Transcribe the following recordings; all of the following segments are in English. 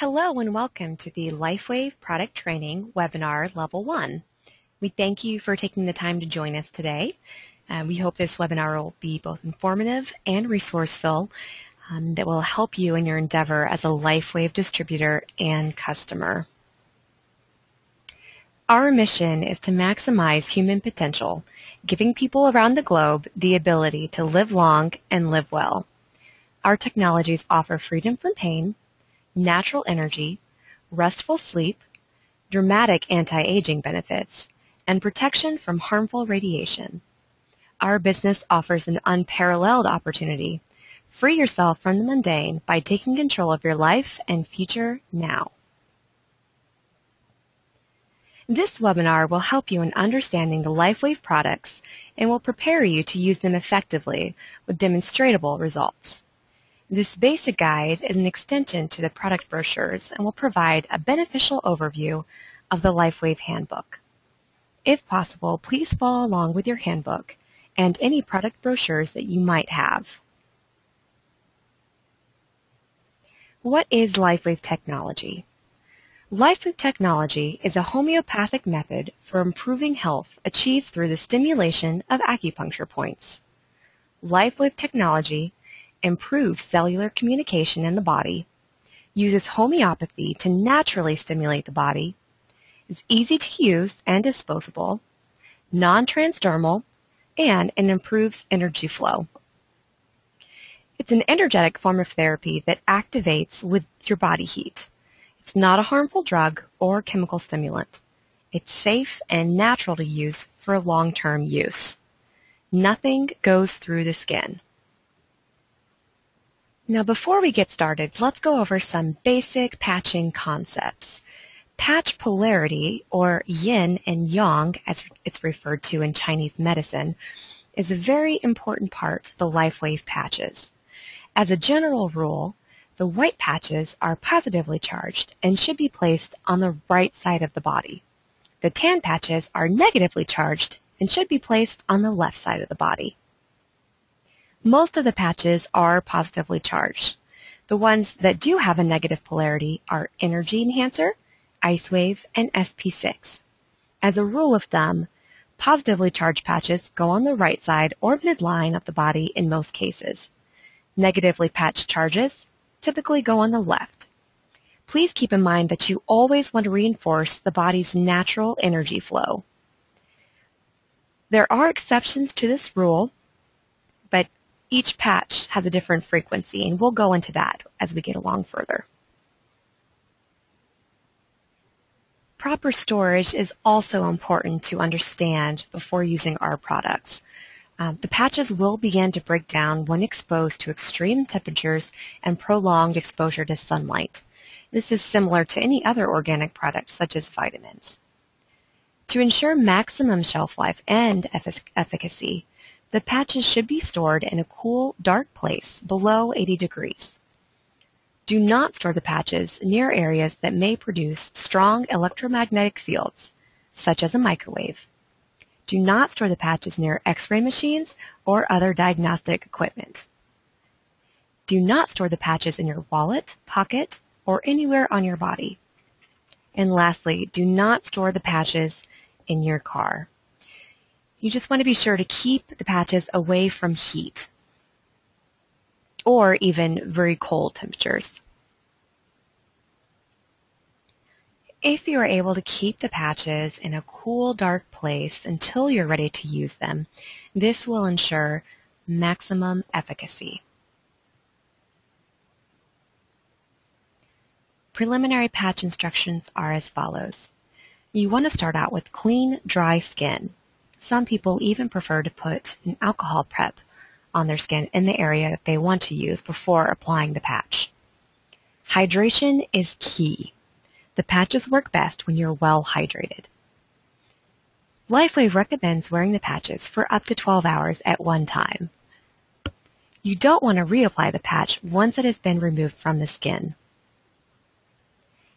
Hello and welcome to the LifeWave Product Training Webinar Level 1. We thank you for taking the time to join us today. We hope this webinar will be both informative and resourceful that will help you in your endeavor as a LifeWave distributor and customer. Our mission is to maximize human potential, giving people around the globe the ability to live long and live well. Our technologies offer freedom from pain, natural energy, restful sleep, dramatic anti-aging benefits, and protection from harmful radiation. Our business offers an unparalleled opportunity. Free yourself from the mundane by taking control of your life and future now. This webinar will help you in understanding the LifeWave products and will prepare you to use them effectively with demonstrable results. This basic guide is an extension to the product brochures and will provide a beneficial overview of the LifeWave Handbook. If possible, please follow along with your handbook and any product brochures that you might have. What is LifeWave technology? LifeWave technology is a homeopathic method for improving health achieved through the stimulation of acupuncture points. LifeWave technology improves cellular communication in the body, uses homeopathy to naturally stimulate the body, is easy to use and disposable, non-transdermal, and it improves energy flow. It's an energetic form of therapy that activates with your body heat. It's not a harmful drug or chemical stimulant. It's safe and natural to use for long-term use. Nothing goes through the skin. Now, before we get started, let's go over some basic patching concepts. Patch polarity, or yin and yang, as it's referred to in Chinese medicine, is a very important part of the LifeWave patches. As a general rule, the white patches are positively charged and should be placed on the right side of the body. The tan patches are negatively charged and should be placed on the left side of the body. Most of the patches are positively charged. The ones that do have a negative polarity are Energy Enhancer, IceWave, and SP6. As a rule of thumb, positively charged patches go on the right side or midline of the body in most cases. Negatively patched charges typically go on the left. Please keep in mind that you always want to reinforce the body's natural energy flow. There are exceptions to this rule, but each patch has a different frequency, and we'll go into that as we get along further. Proper storage is also important to understand before using our products. The patches will begin to break down when exposed to extreme temperatures and prolonged exposure to sunlight. This is similar to any other organic product, such as vitamins. To ensure maximum shelf life and efficacy, the patches should be stored in a cool, dark place below 80 degrees. Do not store the patches near areas that may produce strong electromagnetic fields, such as a microwave. Do not store the patches near X-ray machines or other diagnostic equipment. Do not store the patches in your wallet, pocket, or anywhere on your body. And lastly, do not store the patches in your car. You just want to be sure to keep the patches away from heat or even very cold temperatures. If you are able to keep the patches in a cool, dark place until you're ready to use them, this will ensure maximum efficacy. Preliminary patch instructions are as follows. You want to start out with clean, dry skin. Some people even prefer to put an alcohol prep on their skin in the area that they want to use before applying the patch. Hydration is key. The patches work best when you're well hydrated. LifeWave recommends wearing the patches for up to 12 hours at one time. You don't want to reapply the patch once it has been removed from the skin.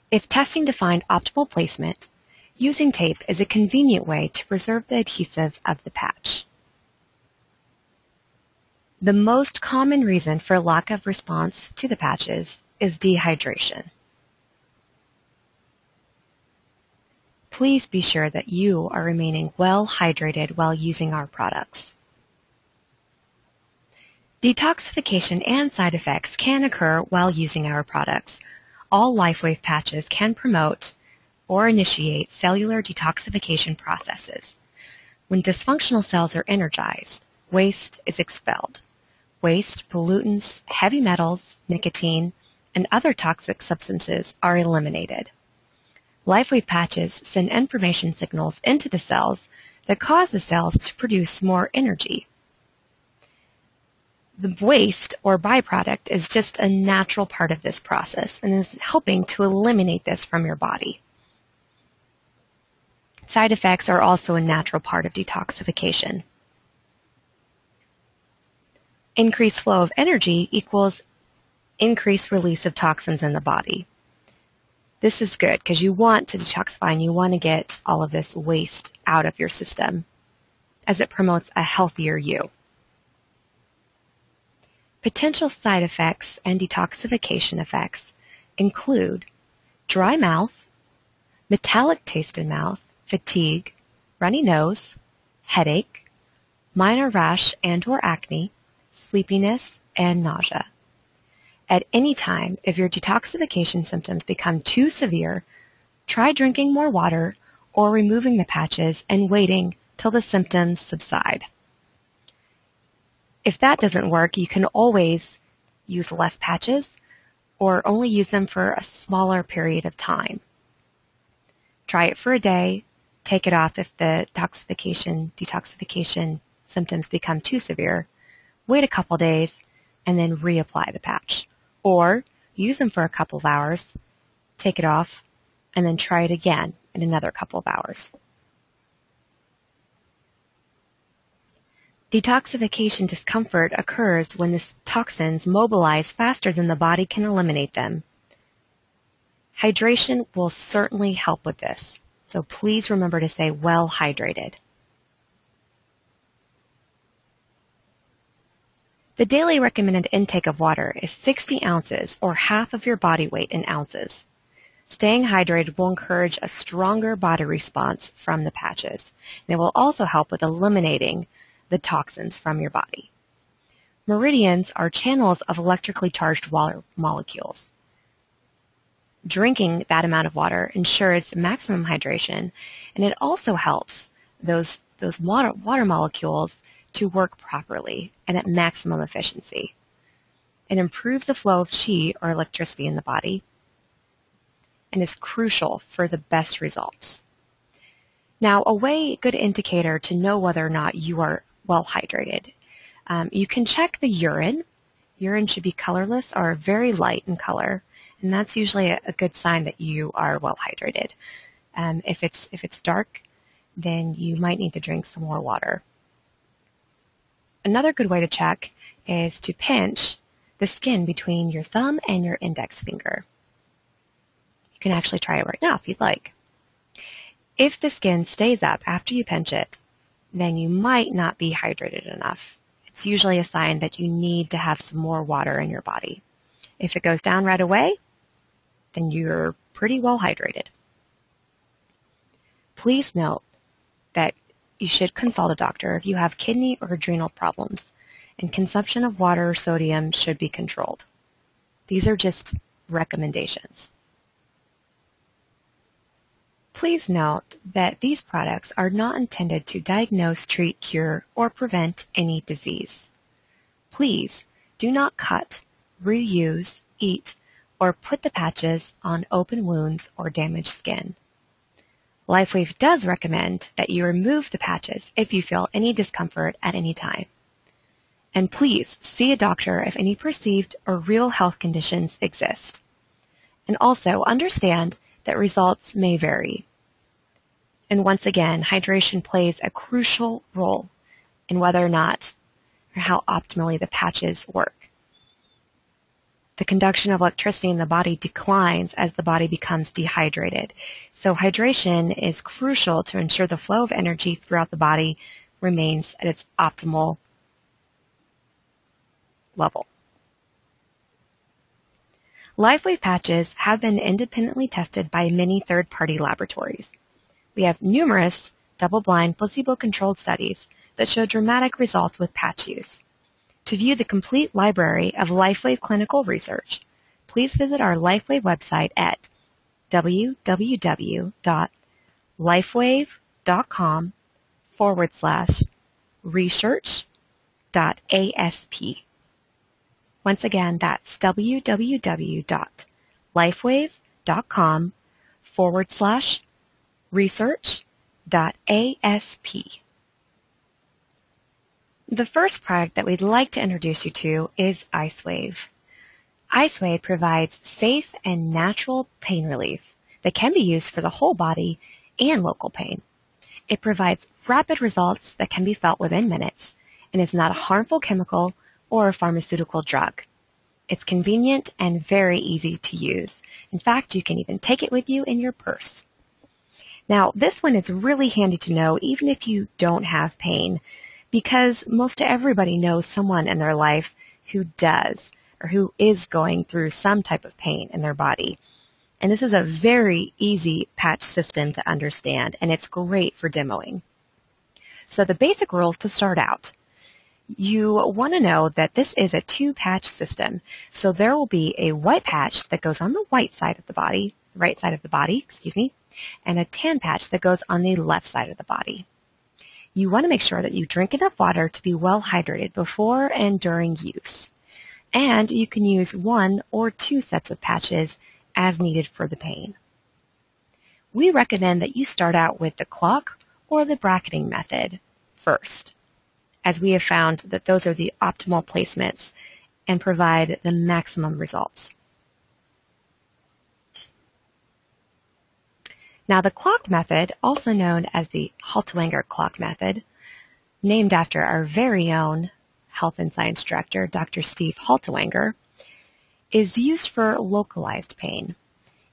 If testing to find optimal placement, using tape is a convenient way to preserve the adhesive of the patch. The most common reason for lack of response to the patches is dehydration. Please be sure that you are remaining well hydrated while using our products. Detoxification and side effects can occur while using our products. All LifeWave patches can promote or initiate cellular detoxification processes. When dysfunctional cells are energized, waste is expelled. Waste, pollutants, heavy metals, nicotine, and other toxic substances are eliminated. LifeWave patches send information signals into the cells that cause the cells to produce more energy. The waste or byproduct is just a natural part of this process and is helping to eliminate this from your body. Side effects are also a natural part of detoxification. Increased flow of energy equals increased release of toxins in the body. This is good because you want to detoxify and you want to get all of this waste out of your system as it promotes a healthier you. Potential side effects and detoxification effects include dry mouth, metallic taste in mouth, fatigue, runny nose, headache, minor rash and/or acne, sleepiness, and nausea. At any time, if your detoxification symptoms become too severe, try drinking more water or removing the patches and waiting till the symptoms subside. If that doesn't work, you can always use less patches or only use them for a smaller period of time. Try it for a day, take it off if the detoxification symptoms become too severe, wait a couple days, and then reapply the patch. Or use them for a couple of hours, take it off, and then try it again in another couple of hours. Detoxification discomfort occurs when the toxins mobilize faster than the body can eliminate them. Hydration will certainly help with this, so please remember to stay well hydrated. The daily recommended intake of water is 60 ounces or half of your body weight in ounces. Staying hydrated will encourage a stronger body response from the patches, and it will also help with eliminating the toxins from your body. Meridians are channels of electrically charged water molecules. Drinking that amount of water ensures maximum hydration, and it also helps those water molecules to work properly and at maximum efficiency. It improves the flow of qi or electricity in the body and is crucial for the best results. Now, a good indicator to know whether or not you are well hydrated. You can check the urine. Urine should be colorless or very light in color, and that's usually a good sign that you are well hydrated. If it's dark, then you might need to drink some more water. Another good way to check is to pinch the skin between your thumb and your index finger. You can actually try it right now if you'd like. If the skin stays up after you pinch it, then you might not be hydrated enough. It's usually a sign that you need to have some more water in your body. If it goes down right away, then you're pretty well hydrated. Please note that you should consult a doctor if you have kidney or adrenal problems, and consumption of water or sodium should be controlled. These are just recommendations. Please note that these products are not intended to diagnose, treat, cure, or prevent any disease. Please do not cut, reuse, eat, or put the patches on open wounds or damaged skin. LifeWave does recommend that you remove the patches if you feel any discomfort at any time. And please see a doctor if any perceived or real health conditions exist. And also understand that results may vary. And once again, hydration plays a crucial role in whether or not or how optimally the patches work. The conduction of electricity in the body declines as the body becomes dehydrated. So hydration is crucial to ensure the flow of energy throughout the body remains at its optimal level. LifeWave patches have been independently tested by many third-party laboratories. We have numerous double-blind, placebo-controlled studies that show dramatic results with patch use. To view the complete library of LifeWave clinical research, please visit our LifeWave website at www.lifewave.com/research.asp. Once again, that's www.lifewave.com/research.asp. The first product that we'd like to introduce you to is IceWave. IceWave provides safe and natural pain relief that can be used for the whole body and local pain. It provides rapid results that can be felt within minutes and is not a harmful chemical or a pharmaceutical drug. It's convenient and very easy to use. In fact, you can even take it with you in your purse. Now, this one is really handy to know even if you don't have pain, because most everybody knows someone in their life who does, or who is going through some type of pain in their body. And this is a very easy patch system to understand, and it's great for demoing. So the basic rules to start out. You want to know that this is a two-patch system. So there will be a white patch that goes on the white side of the body, right side of the body, and a tan patch that goes on the left side of the body. You want to make sure that you drink enough water to be well hydrated before and during use. And you can use 1 or 2 sets of patches as needed for the pain. We recommend that you start out with the clock or the bracketing method first, as we have found that those are the optimal placements and provide the maximum results. Now, the clock method, also known as the Haltwanger clock method, named after our very own health and science director, Dr. Steve Haltwanger, is used for localized pain.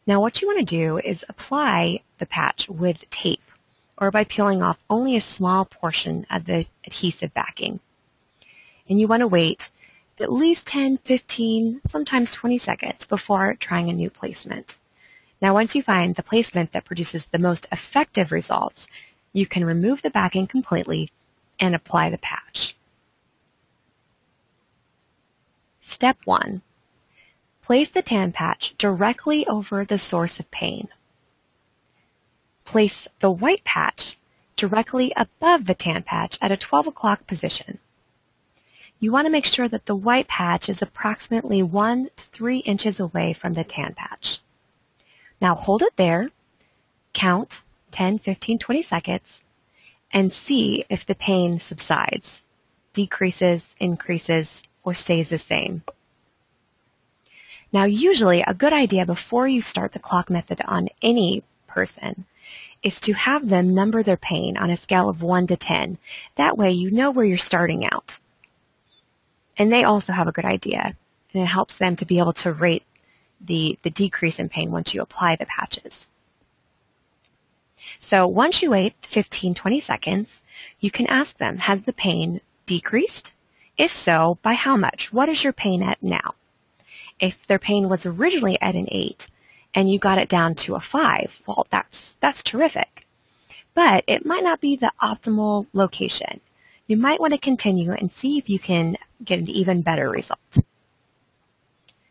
Now, what you want to do is apply the patch with tape or by peeling off only a small portion of the adhesive backing. And you want to wait at least 10, 15, sometimes 20 seconds before trying a new placement. Now, once you find the placement that produces the most effective results, you can remove the backing completely and apply the patch. Step 1. Place the tan patch directly over the source of pain. Place the white patch directly above the tan patch at a 12 o'clock position. You want to make sure that the white patch is approximately 1 to 3 inches away from the tan patch. Now hold it there, count 10, 15, 20 seconds, and see if the pain subsides, decreases, increases, or stays the same. Now usually a good idea before you start the clock method on any person is to have them number their pain on a scale of 1 to 10. That way you know where you're starting out. And they also have a good idea, and it helps them to be able to rate the decrease in pain once you apply the patches. So once you wait 15, 20 seconds, you can ask them, has the pain decreased? If so, by how much? What is your pain at now? If their pain was originally at an 8 and you got it down to a 5, well, that's terrific. But it might not be the optimal location. You might want to continue and see if you can get an even better result.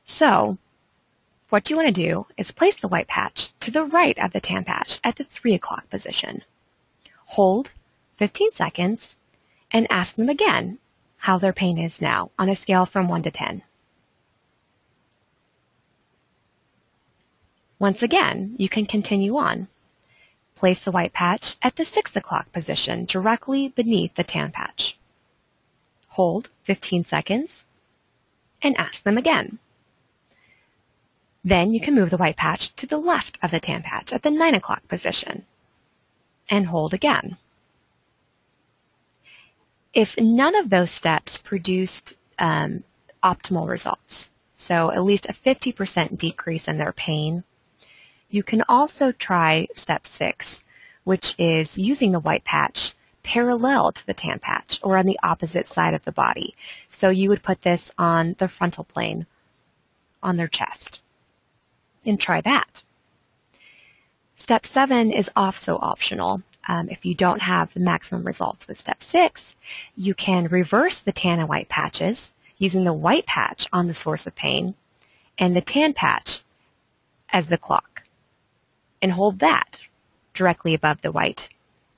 So, what you want to do is place the white patch to the right of the tan patch at the 3 o'clock position. Hold 15 seconds and ask them again how their pain is now on a scale from 1 to 10. Once again, you can continue on. Place the white patch at the 6 o'clock position directly beneath the tan patch. Hold 15 seconds and ask them again. Then you can move the white patch to the left of the tan patch at the 9 o'clock position and hold again. If none of those steps produced optimal results, so at least a 50% decrease in their pain, you can also try step 6, which is using the white patch parallel to the tan patch or on the opposite side of the body. So you would put this on the frontal plane on their chest and try that. Step 7 is also optional. If you don't have the maximum results with Step 6, you can reverse the tan and white patches using the white patch on the source of pain and the tan patch as the clock, and hold that directly above the white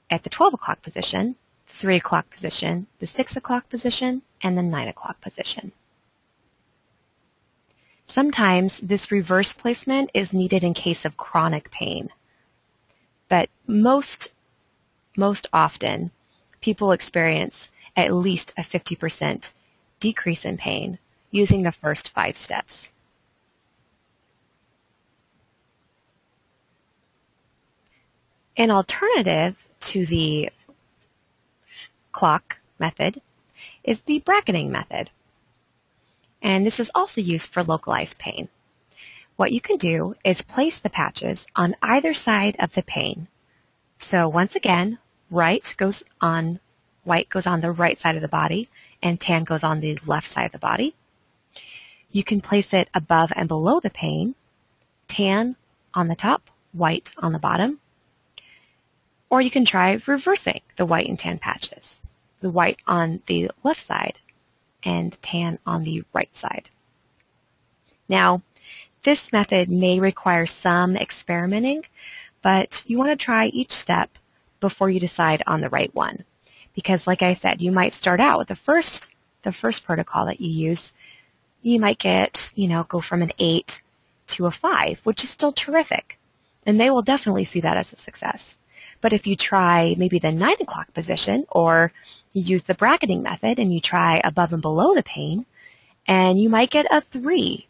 at the 12 o'clock position, the 3 o'clock position, the 6 o'clock position, and the 9 o'clock position. Sometimes this reverse placement is needed in case of chronic pain, but most often people experience at least a 50% decrease in pain using the first 5 steps. An alternative to the clock method is the bracketing method, and this is also used for localized pain. What you can do is place the patches on either side of the pain. So once again, white goes on the right side of the body and tan goes on the left side of the body. You can place it above and below the pain, tan on the top, white on the bottom. Or you can try reversing the white and tan patches, the white on the left side and tan on the right side. Now, this method may require some experimenting, but you want to try each step before you decide on the right one. Because like I said, you might start out with the first protocol that you use. You might go from an 8 to a 5, which is still terrific. And they will definitely see that as a success. But if you try maybe the 9 o'clock position, or you use the bracketing method and you try above and below the pain, and you might get a 3.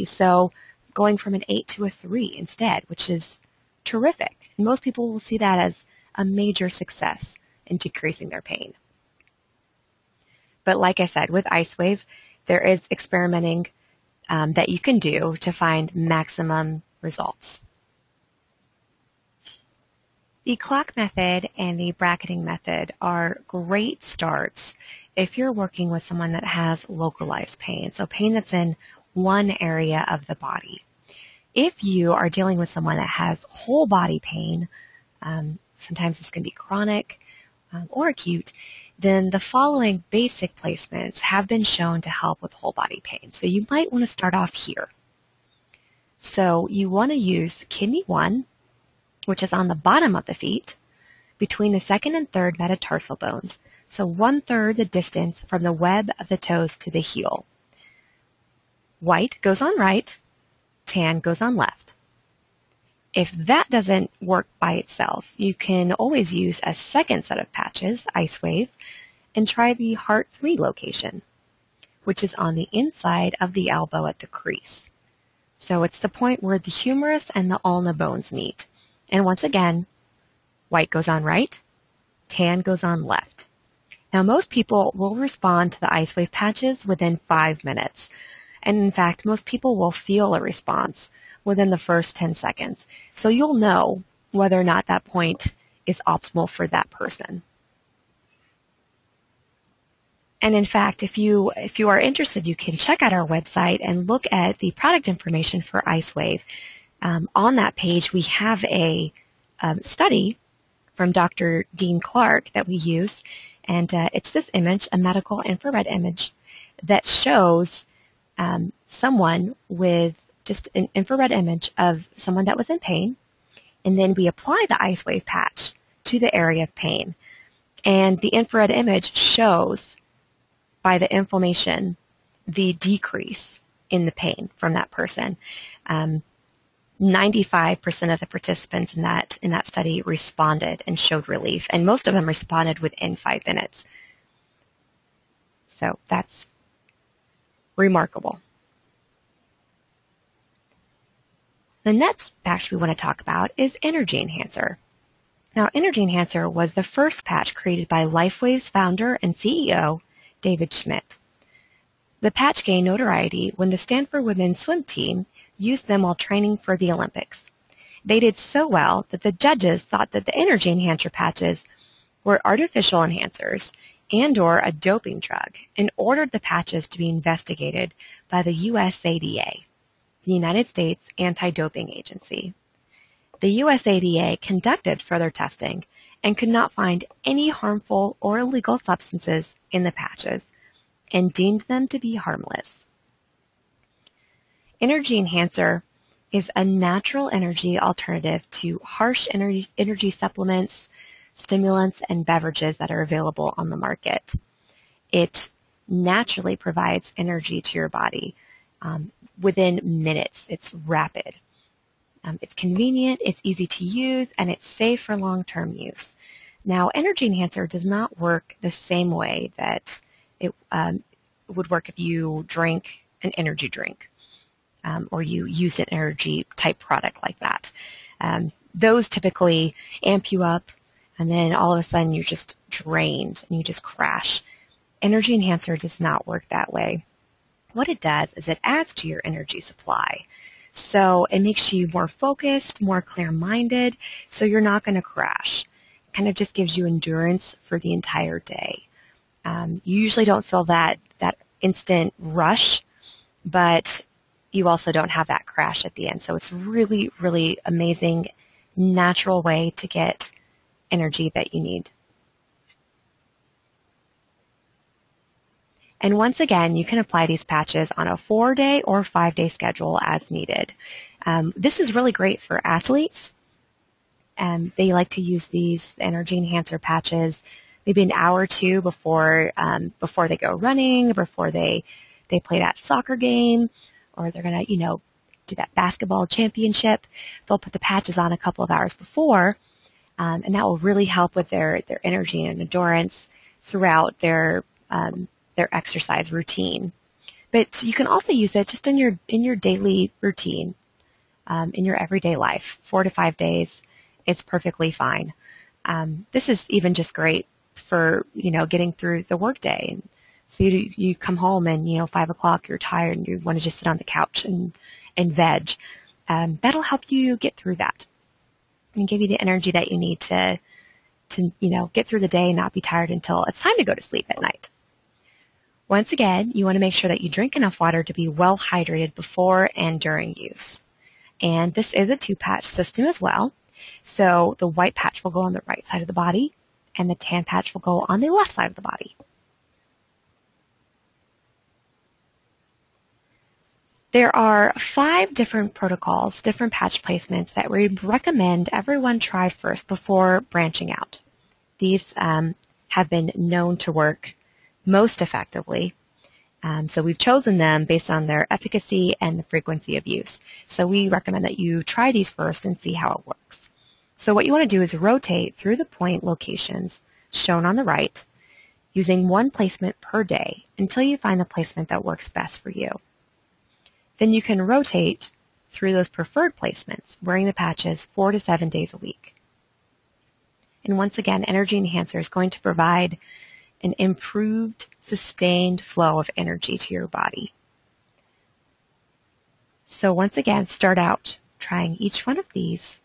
So going from an 8 to a 3 instead, which is terrific. And most people will see that as a major success in decreasing their pain. But like I said, with IceWave, there is experimenting that you can do to find maximum results. The clock method and the bracketing method are great starts if you're working with someone that has localized pain, so pain that's in one area of the body. If you are dealing with someone that has whole body pain, sometimes this can be chronic or acute, then the following basic placements have been shown to help with whole body pain. So you might want to start off here. So you want to use kidney 1, which is on the bottom of the feet, between the second and third metatarsal bones, so 1/3 the distance from the web of the toes to the heel. White goes on right, tan goes on left. If that doesn't work by itself, you can always use a second set of patches, IceWave, and try the Heart 3 location, which is on the inside of the elbow at the crease. So it's the point where the humerus and the ulna bones meet. And once again, white goes on right, tan goes on left. Now, most people will respond to the IceWave patches within 5 minutes. And in fact, most people will feel a response within the first 10 seconds. So you'll know whether or not that point is optimal for that person. And in fact, if you are interested, you can check out our website and look at the product information for IceWave. On that page, we have a study from Dr. Dean Clark that we use, and it's this image, a medical infrared image, that shows someone with just an infrared image of someone that was in pain, and then we apply the IceWave patch to the area of pain. And the infrared image shows, by the inflammation, the decrease in the pain from that person. 95% of the participants in that study responded and showed relief, and most of them responded within 5 minutes. So that's remarkable. The next patch we want to talk about is Energy Enhancer. Now, Energy Enhancer was the first patch created by LifeWave's founder and CEO, David Schmidt. The patch gained notoriety when the Stanford women's swim team used them while training for the Olympics. They did so well that the judges thought that the Energy Enhancer patches were artificial enhancers and/or a doping drug, and ordered the patches to be investigated by the USADA, the United States Anti-Doping Agency. the USADA conducted further testing and could not find any harmful or illegal substances in the patches and deemed them to be harmless. Energy Enhancer is a natural energy alternative to harsh energy supplements, stimulants, and beverages that are available on the market. It naturally provides energy to your body within minutes. It's rapid. It's convenient, it's easy to use, and it's safe for long-term use. Now, Energy Enhancer does not work the same way that it would work if you drink an energy drink or you use an energy type product like that. Those typically amp you up, and then all of a sudden you're just drained and you just crash. Energy Enhancer does not work that way. What it does is it adds to your energy supply. So it makes you more focused, more clear-minded, so you're not going to crash. It kind of just gives you endurance for the entire day. You usually don't feel that instant rush, but you also don't have that crash at the end. So it's really, really amazing, natural way to get energy that you need. And once again, you can apply these patches on a 4-day or 5-day schedule as needed. This is really great for athletes. They like to use these Energy Enhancer patches maybe an hour or two before they go running, before they play that soccer game, or they're going to, do that basketball championship. They'll put the patches on a couple of hours before, and that will really help with their energy and endurance throughout their exercise routine. But you can also use it just in your daily routine, in your everyday life. 4 to 5 days is perfectly fine. This is even just great for getting through the workday. And so you come home and 5 o'clock you're tired and you want to just sit on the couch and veg. That'll help you get through that and give you the energy that you need to get through the day and not be tired until it's time to go to sleep at night. Once again, you want to make sure that you drink enough water to be well hydrated before and during use. And this is a 2-patch system as well. So the white patch will go on the right side of the body, and the tan patch will go on the left side of the body. There are 5 different protocols, different patch placements that we recommend everyone try first before branching out. These have been known to work most effectively. So we've chosen them based on their efficacy and the frequency of use. So we recommend that you try these first and see how it works. So what you want to do is rotate through the point locations shown on the right using one placement per day until you find the placement that works best for you. Then you can rotate through those preferred placements, wearing the patches 4 to 7 days a week. And once again, Energy Enhancer is going to provide an improved, sustained flow of energy to your body. So once again, start out trying each one of these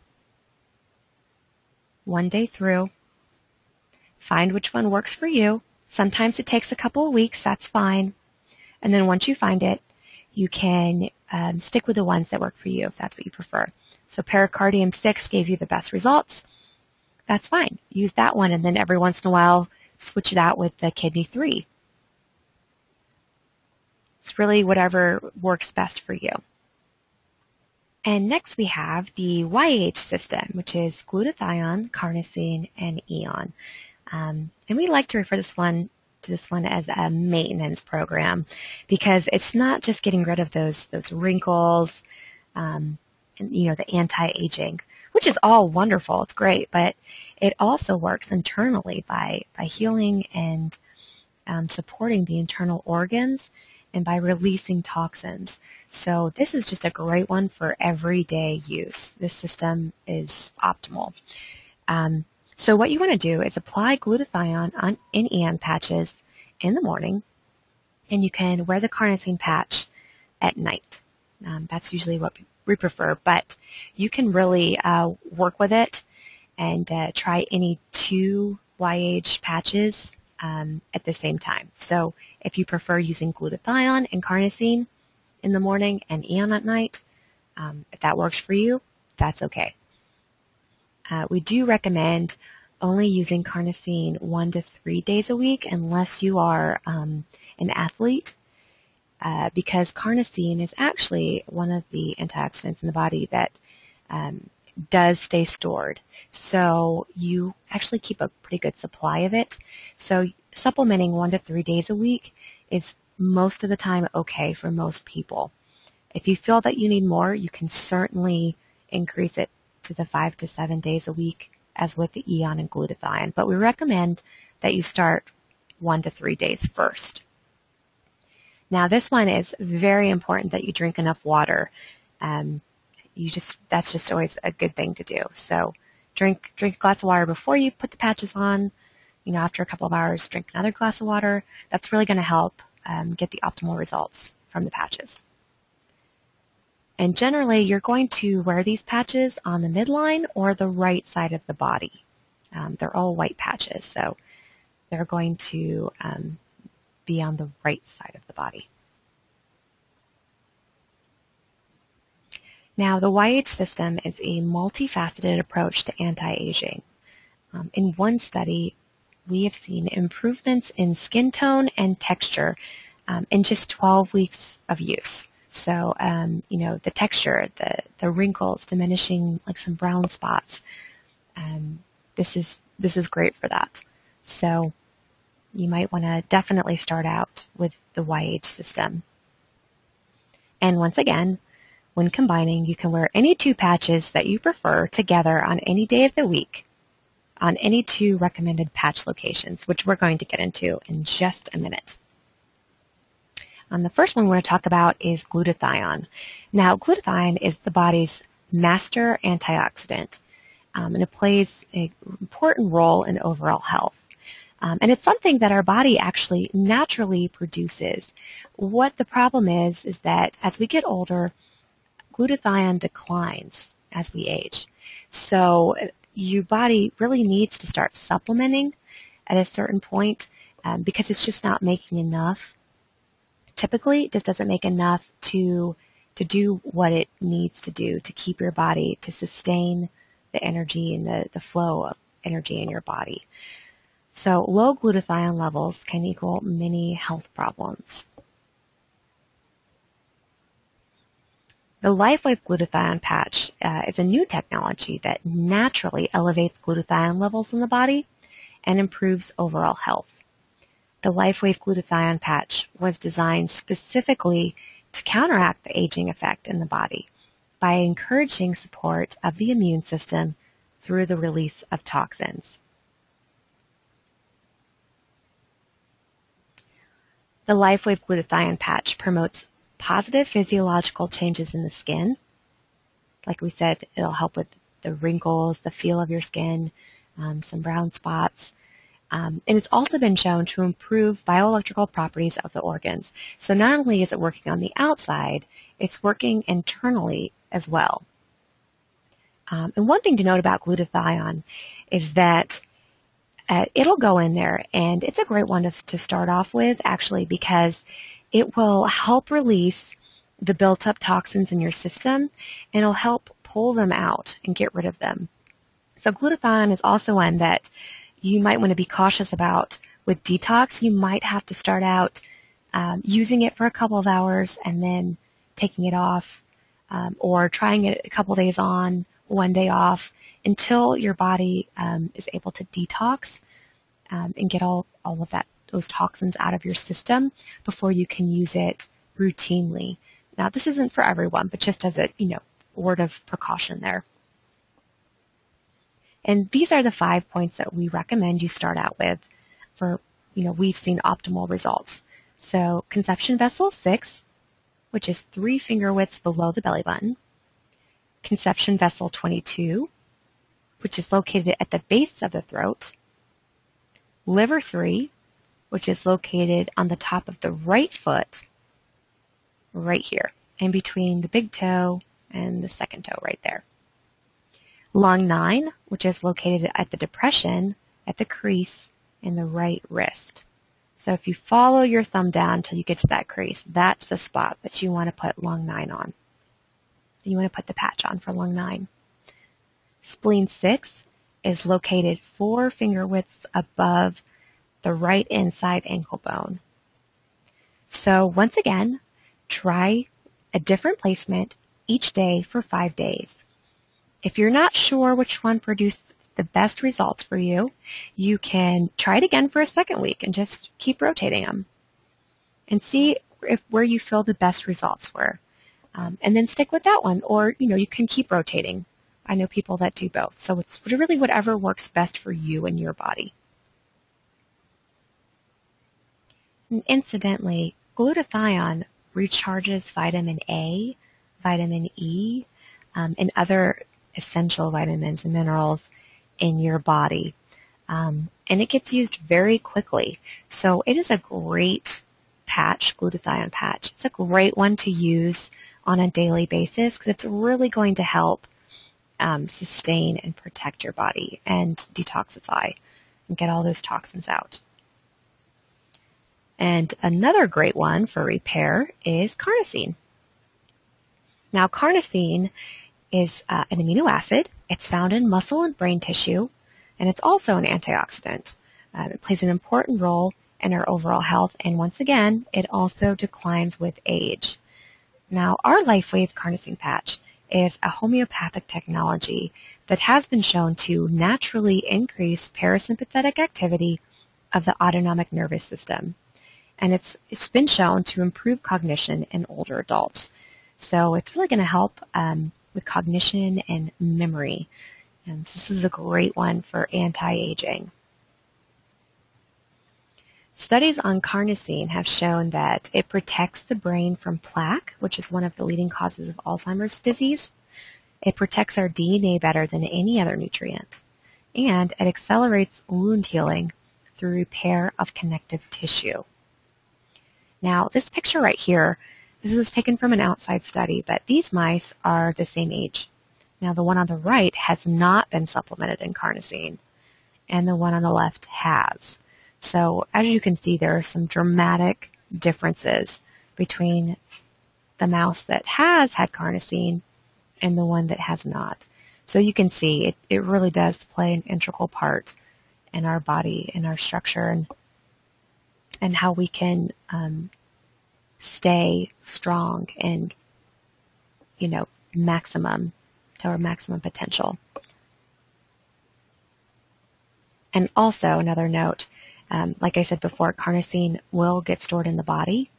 1 day through. Find which one works for you. Sometimes it takes a couple of weeks, that's fine. And then once you find it, you can stick with the ones that work for you if that's what you prefer. So Pericardium 6 gave you the best results. That's fine. Use that one, and then every once in a while, switch it out with the Kidney 3. It's really whatever works best for you. And next we have the YH system, which is glutathione, carnosine, and Eon. And we like to refer to this one as a maintenance program because it's not just getting rid of those wrinkles, and the anti-aging, which is all wonderful. It's great, but it also works internally by healing and supporting the internal organs and by releasing toxins. So this is just a great one for everyday use. This system is optimal. So what you want to do is apply glutathione in Eon patches in the morning, and you can wear the carnosine patch at night. That's usually what we prefer, but you can really work with it and try any 2 YH patches at the same time. So if you prefer using glutathione and carnosine in the morning and Eon at night, if that works for you, that's okay. We do recommend only using carnosine 1 to 3 days a week unless you are an athlete, because carnosine is actually one of the antioxidants in the body that does stay stored. So you actually keep a pretty good supply of it. So supplementing 1 to 3 days a week is most of the time okay for most people. If you feel that you need more, you can certainly increase it to the 5 to 7 days a week as with the Eon and glutathione. But we recommend that you start 1 to 3 days first. Now this one is very important that you drink enough water. That's just always a good thing to do. So drink a glass of water before you put the patches on. After a couple of hours, drink another glass of water. That's really going to help get the optimal results from the patches. And generally, you're going to wear these patches on the midline or the right side of the body. They're all white patches, so they're going to be on the right side of the body. Now, the YH system is a multifaceted approach to anti-aging. In one study, we have seen improvements in skin tone and texture in just 12 weeks of use. So, the texture, the wrinkles diminishing, like some brown spots, this is great for that. So you might want to definitely start out with the YH system. And once again, when combining, you can wear any 2 patches that you prefer together on any day of the week on any 2 recommended patch locations, which we're going to get into in just a minute. The first one we're going to talk about is glutathione. Now, glutathione is the body's master antioxidant, and it plays an important role in overall health. And it's something that our body actually naturally produces. What the problem is that as we get older, glutathione declines as we age. So your body really needs to start supplementing at a certain point because it's just not making enough. Typically, it just doesn't make enough to do what it needs to do to keep your body, to sustain the energy and the flow of energy in your body. So low glutathione levels can equal many health problems. The LifeWave glutathione patch is a new technology that naturally elevates glutathione levels in the body and improves overall health. The LifeWave glutathione patch was designed specifically to counteract the aging effect in the body by encouraging support of the immune system through the release of toxins. The LifeWave glutathione patch promotes positive physiological changes in the skin. Like we said, it'll help with the wrinkles, the feel of your skin, some brown spots. And it's also been shown to improve bioelectrical properties of the organs. So not only is it working on the outside, it's working internally as well. And one thing to note about glutathione is that it'll go in there, and it's a great one to start off with, actually, because it will help release the built-up toxins in your system, and it'll help pull them out and get rid of them. So glutathione is also one that you might want to be cautious about with detox. You might have to start out using it for a couple of hours and then taking it off, or trying it a couple of days on, 1 day off, until your body is able to detox and get all of those toxins out of your system before you can use it routinely. Now, this isn't for everyone, but just as a word of precaution there. And these are the 5 points that we recommend you start out with for, we've seen optimal results. So conception vessel 6, which is 3 finger widths below the belly button. Conception vessel 22, which is located at the base of the throat. Liver 3, which is located on the top of the right foot, right here, in between the big toe and the second toe right there. Lung 9, which is located at the depression at the crease in the right wrist. So if you follow your thumb down until you get to that crease, that's the spot that you want to put lung 9 on. You want to put the patch on for lung 9. Spleen 6 is located 4 finger widths above the right inside ankle bone. So once again, try a different placement each day for 5 days. If you're not sure which one produced the best results for you, you can try it again for a second week and just keep rotating them and see where you feel the best results were. And then stick with that one, or you can keep rotating. I know people that do both, so it's really whatever works best for you and your body. And incidentally, glutathione recharges vitamin A, vitamin E, and other essential vitamins and minerals in your body. And it gets used very quickly. So it is a great patch, glutathione patch. It's a great one to use on a daily basis because it's really going to help sustain and protect your body and detoxify and get all those toxins out. And another great one for repair is carnosine. Now, carnosine is an amino acid. It's found in muscle and brain tissue, and it's also an antioxidant. It plays an important role in our overall health, and once again, it also declines with age. Now, our LifeWave carnosine patch is a homeopathic technology that has been shown to naturally increase parasympathetic activity of the autonomic nervous system. And it's been shown to improve cognition in older adults. So it's really going to help with cognition and memory. So this is a great one for anti-aging. Studies on carnosine have shown that it protects the brain from plaque, which is one of the leading causes of Alzheimer's disease. It protects our DNA better than any other nutrient. And it accelerates wound healing through repair of connective tissue. Now, this picture right here, this was taken from an outside study, but these mice are the same age. Now, the one on the right has not been supplemented in carnosine, and the one on the left has. So, as you can see, there are some dramatic differences between the mouse that has had carnosine and the one that has not. So you can see it really does play an integral part in our body, in our structure, and how we can stay strong and, maximum to our maximum potential. And also, another note, like I said before, carnosine will get stored in the body.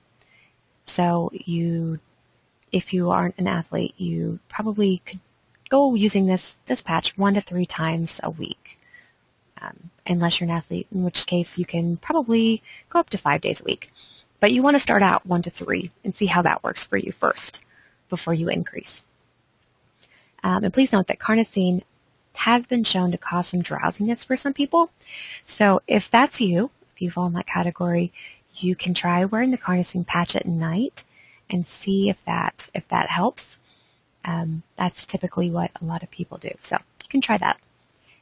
So if you aren't an athlete, you probably could go using this patch 1 to 3 times a week. Unless you're an athlete, in which case you can probably go up to 5 days a week. But you want to start out 1 to 3 and see how that works for you first before you increase. And please note that carnosine has been shown to cause some drowsiness for some people. So if that's you, if you fall in that category, you can try wearing the carnosine patch at night and see if that helps. That's typically what a lot of people do. So you can try that.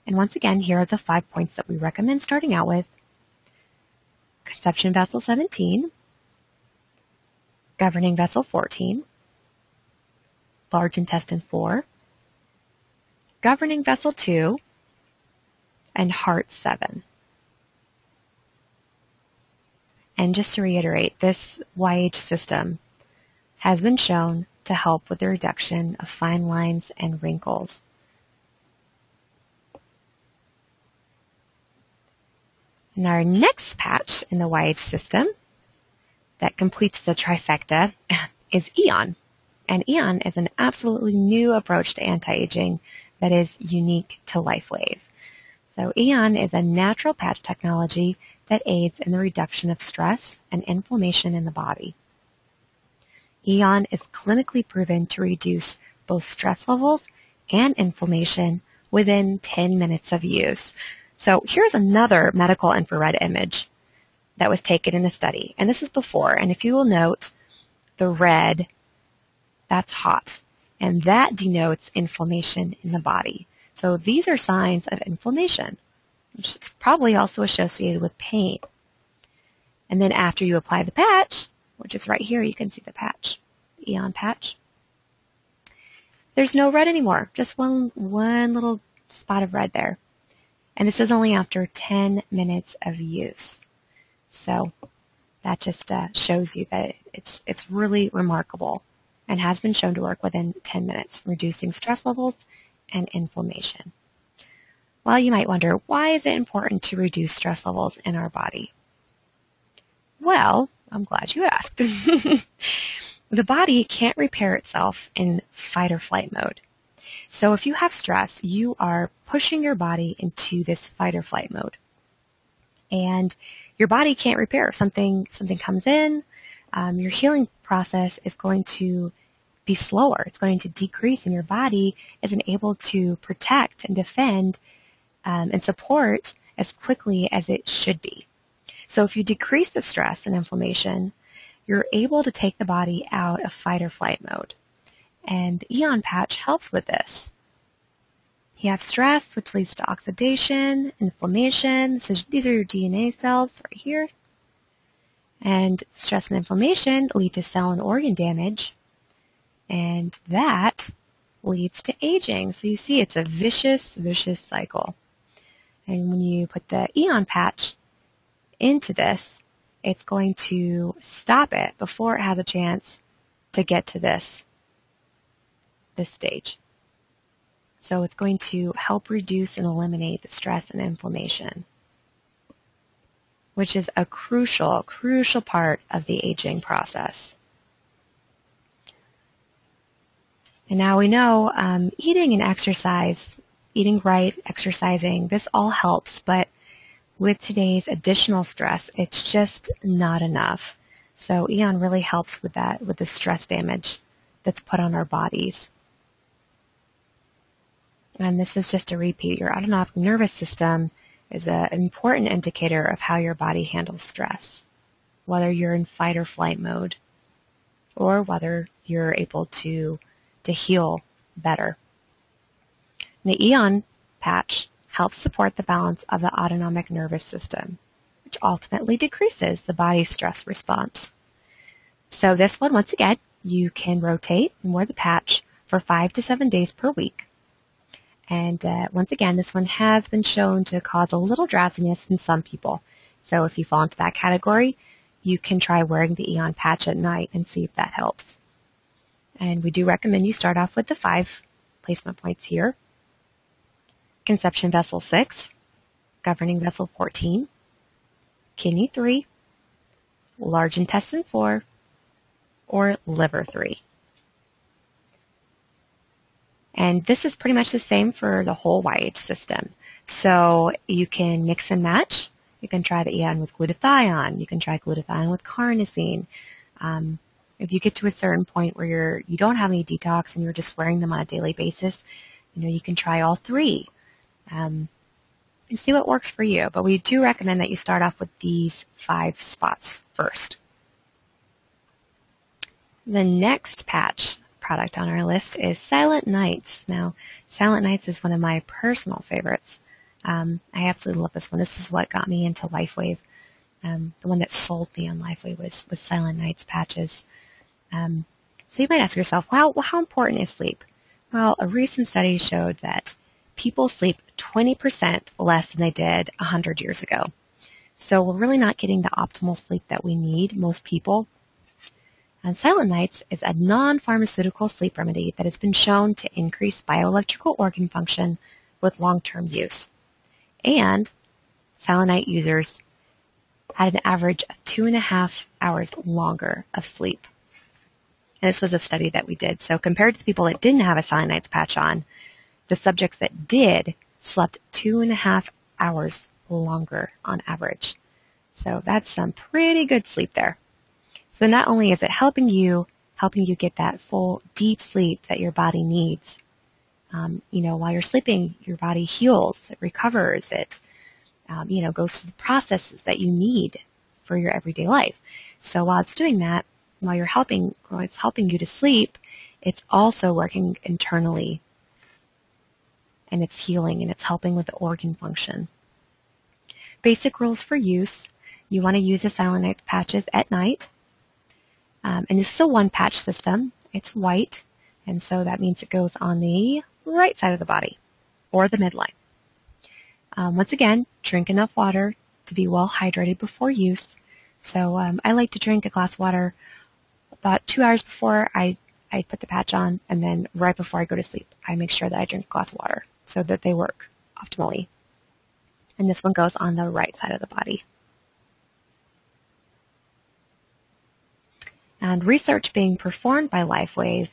And once again, here are the 5 points that we recommend starting out with. Conception vessel 17, governing vessel 14, large intestine 4, governing vessel 2, and heart 7. And just to reiterate, this YH system has been shown to help with the reduction of fine lines and wrinkles. And our next patch in the YH system that completes the trifecta is Aeon. And Aeon is an absolutely new approach to anti-aging that is unique to LifeWave. So Aeon is a natural patch technology that aids in the reduction of stress and inflammation in the body. Aeon is clinically proven to reduce both stress levels and inflammation within 10 minutes of use. So here's another medical infrared image that was taken in a study. And this is before. And if you will note, the red, that's hot. And that denotes inflammation in the body. So these are signs of inflammation, which is probably also associated with pain. And then after you apply the patch, which is right here, you can see the patch, the Aeon patch, there's no red anymore, just one little spot of red there. And this is only after 10 minutes of use. So that just shows you that it's really remarkable and has been shown to work within 10 minutes, reducing stress levels and inflammation. Well, you might wonder, why is it important to reduce stress levels in our body? Well, I'm glad you asked. The body can't repair itself in fight or flight mode. So if you have stress, you are pushing your body into this fight or flight mode. And your body can't repair. Something comes in, your healing process is going to be slower. It's going to decrease, and your body isn't able to protect and defend and support as quickly as it should be. So if you decrease the stress and inflammation, you're able to take the body out of fight or flight mode. And the Aeon patch helps with this. You have stress, which leads to oxidation, inflammation. So these are your DNA cells right here. And stress and inflammation lead to cell and organ damage. And that leads to aging. So you see, it's a vicious cycle. And when you put the Aeon patch into this, it's going to stop it before it has a chance to get to this stage. So it's going to help reduce and eliminate the stress and inflammation, which is a crucial part of the aging process. And now we know eating and exercise, eating right, exercising, this all helps, but with today's additional stress, it's just not enough. So Aeon really helps with that, with the stress damage that's put on our bodies. And this is just a repeat. Your autonomic nervous system is an important indicator of how your body handles stress, whether you're in fight or flight mode, or whether you're able to heal better. And the Aeon patch helps support the balance of the autonomic nervous system, which ultimately decreases the body's stress response. So this one, once again, you can rotate and wear the patch for 5 to 7 days per week. And once again, this one has been shown to cause a little drowsiness in some people. So if you fall into that category, you can try wearing the Aeon patch at night and see if that helps. And we do recommend you start off with the 5 placement points here. Conception vessel 6, governing vessel 14, kidney 3, large intestine 4, or liver 3. And this is pretty much the same for the whole YH system. So you can mix and match. You can try the Aeon with glutathione. You can try glutathione with carnosine. If you get to a certain point where you don't have any detox and you're just wearing them on a daily basis, you can try all 3 and see what works for you. But we do recommend that you start off with these 5 spots first. The next patch product on our list is Silent Nights. Now, Silent Nights is one of my personal favorites. I absolutely love this one. This is what got me into LifeWave. The one that sold me on LifeWave was Silent Nights patches. So you might ask yourself, how important is sleep? Well, a recent study showed that people sleep 20% less than they did 100 years ago. So we're really not getting the optimal sleep that we need, most people. And Silent Nights is a non-pharmaceutical sleep remedy that has been shown to increase bioelectrical organ function with long-term use. And Silent Night users had an average of 2.5 hours longer of sleep. And this was a study that we did. So compared to the people that didn't have a Silent Nights patch on, the subjects that did slept 2.5 hours longer on average. So that's some pretty good sleep there. So not only is it helping you get that full, deep sleep that your body needs, while you're sleeping, your body heals, it recovers, it, goes through the processes that you need for your everyday life. So while it's doing that, while it's helping you to sleep, it's also working internally, and it's healing, and it's helping with the organ function. Basic rules for use: you want to use the Silent Nights patches at night. And this is a one-patch system. It's white, and so that means it goes on the right side of the body. or the midline. Once again, drink enough water to be well hydrated before use. So I like to drink a glass of water about 2 hours before I put the patch on, and then right before I go to sleep, I make sure that I drink a glass of water so that they work optimally. And this one goes on the right side of the body. And research being performed by LifeWave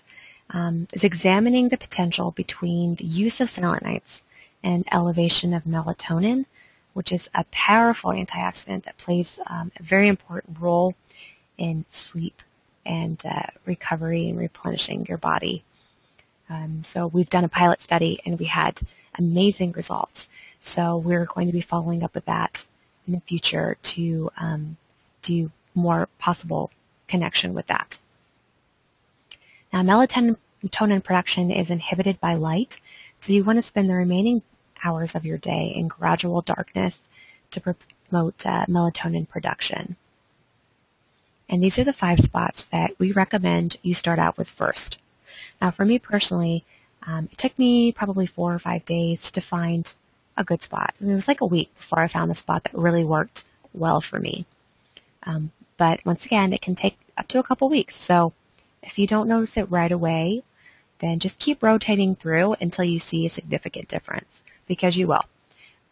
is examining the potential between the use of Silent-Nights and elevation of melatonin, which is a powerful antioxidant that plays a very important role in sleep and recovery and replenishing your body. So we've done a pilot study and we had amazing results. So we're going to be following up with that in the future to do more possible connection with that. Now, melatonin production is inhibited by light, so you want to spend the remaining hours of your day in gradual darkness to promote melatonin production. And these are the 5 spots that we recommend you start out with first. Now, for me personally, it took me probably 4 or 5 days to find a good spot. I mean, it was like a week before I found the spot that really worked well for me. But once again, it can take up to a couple weeks. So if you don't notice it right away, then just keep rotating through until you see a significant difference, because you will.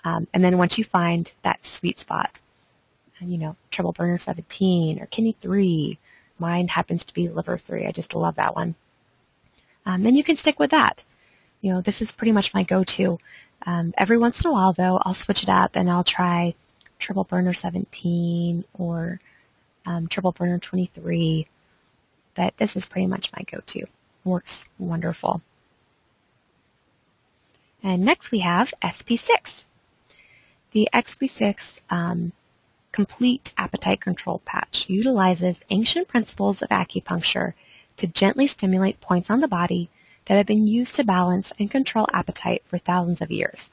And then once you find that sweet spot, Triple Burner 17 or Kidney 3, mine happens to be Liver 3. I just love that one. Then you can stick with that. This is pretty much my go-to. Every once in a while, though, I'll switch it up and I'll try Triple Burner 17 or Triple Burner 23. But this is pretty much my go-to. Works wonderful. And next we have SP6. The SP6 Complete Appetite Control Patch utilizes ancient principles of acupuncture to gently stimulate points on the body that have been used to balance and control appetite for thousands of years.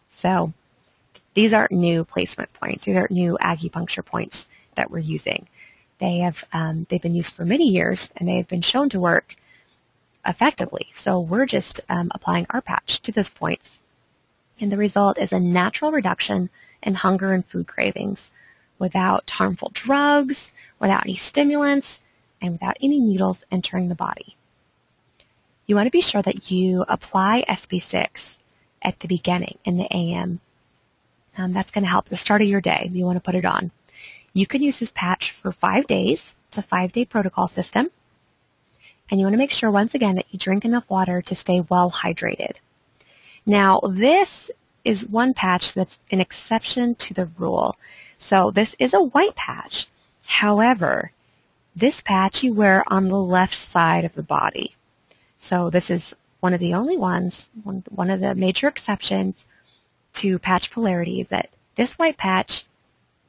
So these aren't new placement points. These aren't new acupuncture points that we're using. They've been used for many years, and they have been shown to work effectively. So we're just applying our patch to those points. And the result is a natural reduction in hunger and food cravings without harmful drugs, without any stimulants, and without any needles entering the body. You want to be sure that you apply SP6 at the beginning in the AM. That's going to help the start of your day. You want to put it on. You can use this patch for 5 days. It's a 5-day protocol system. And you want to make sure, once again, that you drink enough water to stay well hydrated. Now, this is one patch that's an exception to the rule. So this is a white patch. However, this patch you wear on the left side of the body. So this is one of the only ones, one of the major exceptions to patch polarity, is that this white patch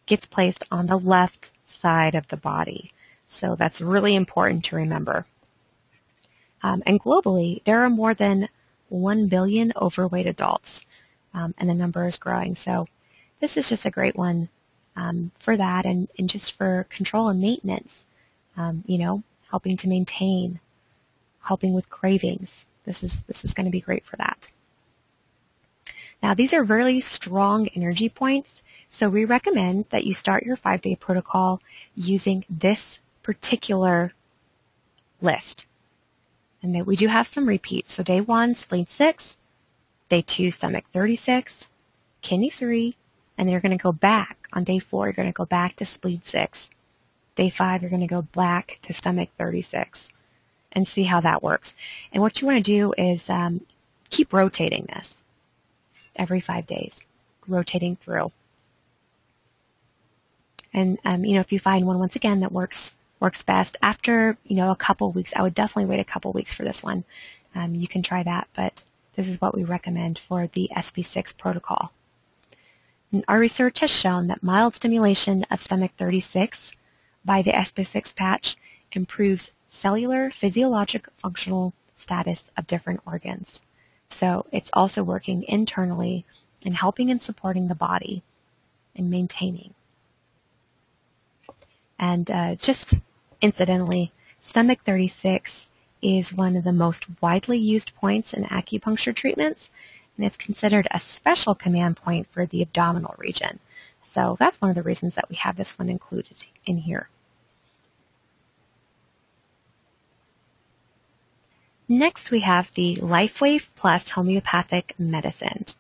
gets placed on the left side of the body. So that's really important to remember. And globally, there are more than 1 billion overweight adults, and the number is growing. So this is just a great one for that, and just for control and maintenance, helping to maintain, helping with cravings. This is going to be great for that. Now, these are really strong energy points, so we recommend that you start your 5-day protocol using this particular list. And that we do have some repeats. So day 1, spleen 6, day 2, stomach 36, kidney 3, and then you're going to go back on day 4. You're going to go back to spleen 6. Day 5, you're going to go back to stomach 36, and see how that works. And what you want to do is keep rotating this every 5 days, rotating through. And if you find one, once again, that works best after a couple weeks, I would definitely wait a couple weeks for this one. You can try that, but this is what we recommend for the SP6 protocol. And our research has shown that mild stimulation of stomach 36 by the SP6 patch improves cellular physiologic functional status of different organs. So it's also working internally and helping and supporting the body and maintaining. And just incidentally, stomach 36 is one of the most widely used points in acupuncture treatments, and it's considered a special command point for the abdominal region. So that's one of the reasons that we have this one included in here. Next, we have the LifeWave Plus homeopathic medicines.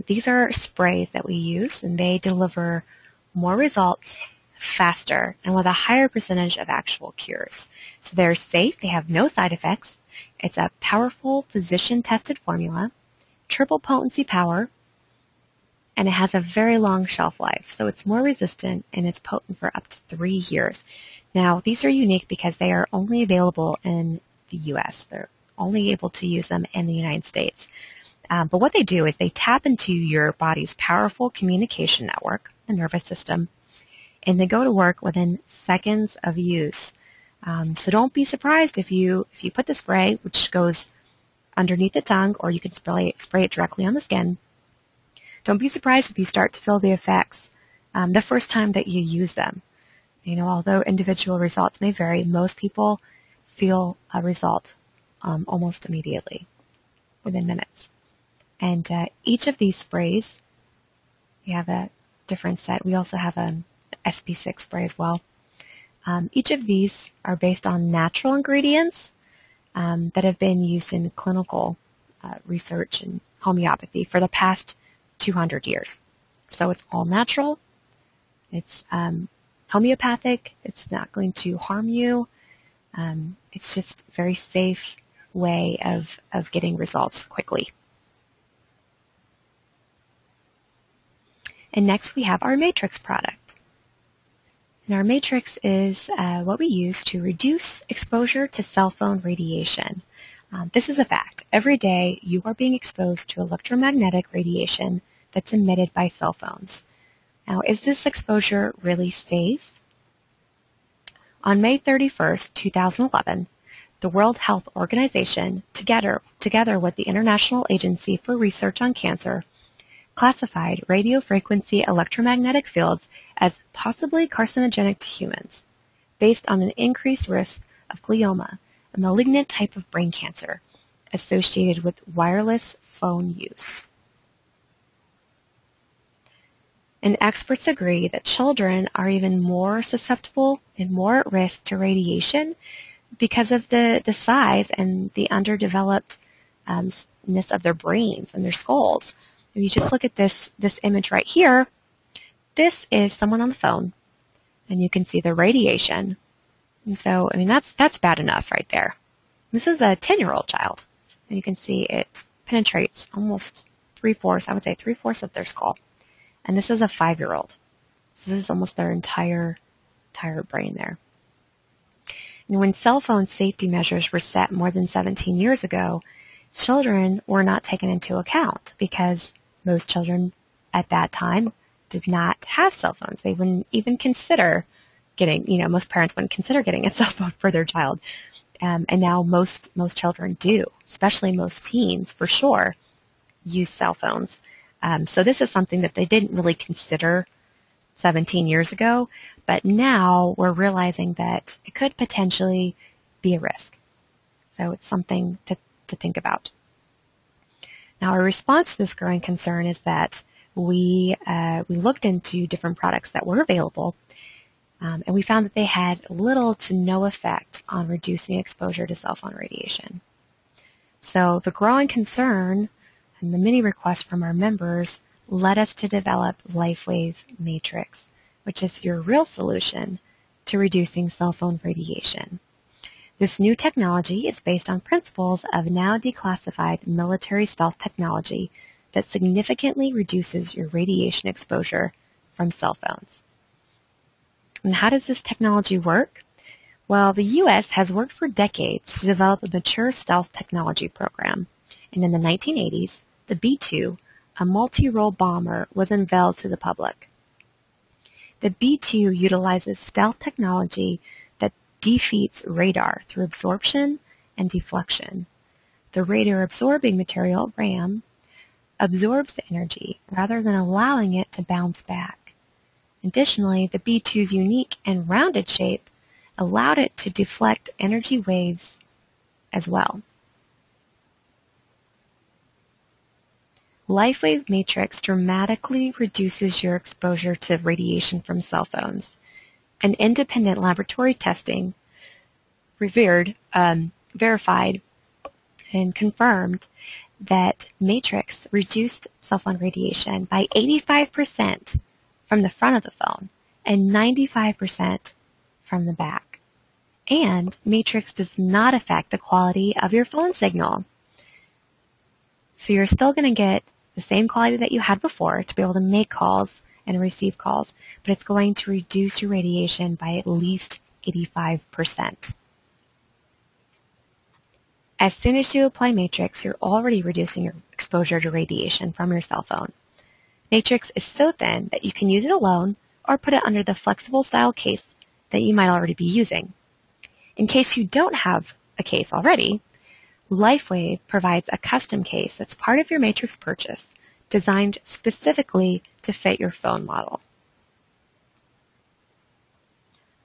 These are sprays that we use, and they deliver more results faster and with a higher percentage of actual cures. So they're safe, they have no side effects. It's a powerful physician-tested formula, triple potency power, and it has a very long shelf life. So it's more resistant and it's potent for up to 3 years. Now, these are unique because they are only available in the U.S. They're only able to use them in the United States. But what they do is they tap into your body's powerful communication network, the nervous system, and they go to work within seconds of use. So don't be surprised if you put the spray, which goes underneath the tongue, or you can spray it directly on the skin. Don't be surprised if you start to feel the effects the first time that you use them. Although individual results may vary, most people feel a result almost immediately, within minutes. And each of these sprays, we have a different set. We also have an SP6 spray as well. Each of these are based on natural ingredients that have been used in clinical research and homeopathy for the past 200 years. So it's all natural. It's homeopathic. It's not going to harm you. It's just a very safe way of getting results quickly. And next we have our Matrix product. And our Matrix is what we use to reduce exposure to cell phone radiation. This is a fact. Every day you are being exposed to electromagnetic radiation that's emitted by cell phones. Now, is this exposure really safe? On May 31st, 2011, the World Health Organization, together with the International Agency for Research on Cancer, classified radiofrequency electromagnetic fields as possibly carcinogenic to humans, based on an increased risk of glioma, a malignant type of brain cancer, associated with wireless phone use. And experts agree that children are even more susceptible and more at risk to radiation because of the size and the underdevelopedness of their brains and their skulls. If you just look at this image right here, this is someone on the phone, and you can see the radiation. And so, that's bad enough right there. This is a 10-year-old child, and you can see it penetrates almost 3/4, I would say 3/4 of their skull. And this is a 5-year-old. So this is almost their entire brain there. And when cell phone safety measures were set more than 17 years ago, children were not taken into account because most children at that time did not have cell phones. They wouldn't even consider getting, most parents wouldn't consider getting a cell phone for their child. And now most children do, especially most teens for sure, use cell phones. So this is something that they didn't really consider 17 years ago, but now we're realizing that it could potentially be a risk. So it's something to think about. Now, our response to this growing concern is that we looked into different products that were available, and we found that they had little to no effect on reducing exposure to cell phone radiation. So the growing concern and the many requests from our members led us to develop LifeWave Matrix, which is your real solution to reducing cell phone radiation. This new technology is based on principles of now declassified military stealth technology that significantly reduces your radiation exposure from cell phones. And how does this technology work? Well, the U.S. has worked for decades to develop a mature stealth technology program. And in the 1980s, the B-2, a multi-role bomber, was unveiled to the public. The B-2 utilizes stealth technology that defeats radar through absorption and deflection. The radar-absorbing material, RAM, absorbs the energy rather than allowing it to bounce back. Additionally, the B-2's unique and rounded shape allowed it to deflect energy waves as well. LifeWave Matrix dramatically reduces your exposure to radiation from cell phones. An independent laboratory testing verified and confirmed that Matrix reduced cell phone radiation by 85% from the front of the phone and 95% from the back. And Matrix does not affect the quality of your phone signal. So you're still going to get the same quality that you had before to be able to make calls and receive calls, but it's going to reduce your radiation by at least 85%. As soon as you apply Matrix, you're already reducing your exposure to radiation from your cell phone. Matrix is so thin that you can use it alone or put it under the flexible style case that you might already be using. In case you don't have a case already, LifeWave provides a custom case that's part of your Matrix purchase, designed specifically to fit your phone model.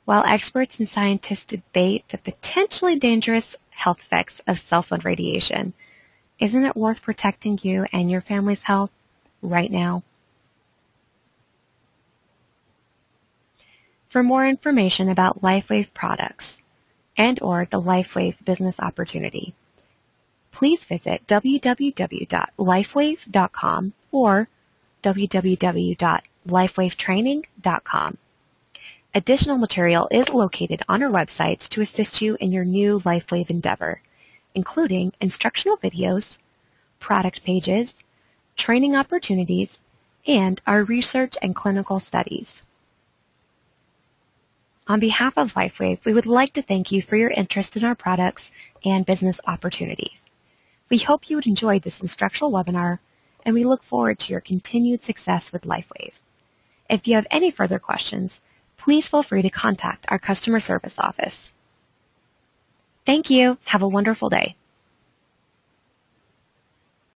While experts and scientists debate the potentially dangerous health effects of cell phone radiation, isn't it worth protecting you and your family's health right now? For more information about LifeWave products and/or the LifeWave business opportunity, please visit www.lifewave.com or www.lifewavetraining.com. Additional material is located on our websites to assist you in your new LifeWave endeavor, including instructional videos, product pages, training opportunities, and our research and clinical studies. On behalf of LifeWave, we would like to thank you for your interest in our products and business opportunities. We hope you enjoyed this instructional webinar, and we look forward to your continued success with LifeWave. If you have any further questions, please feel free to contact our customer service office. Thank you. Have a wonderful day.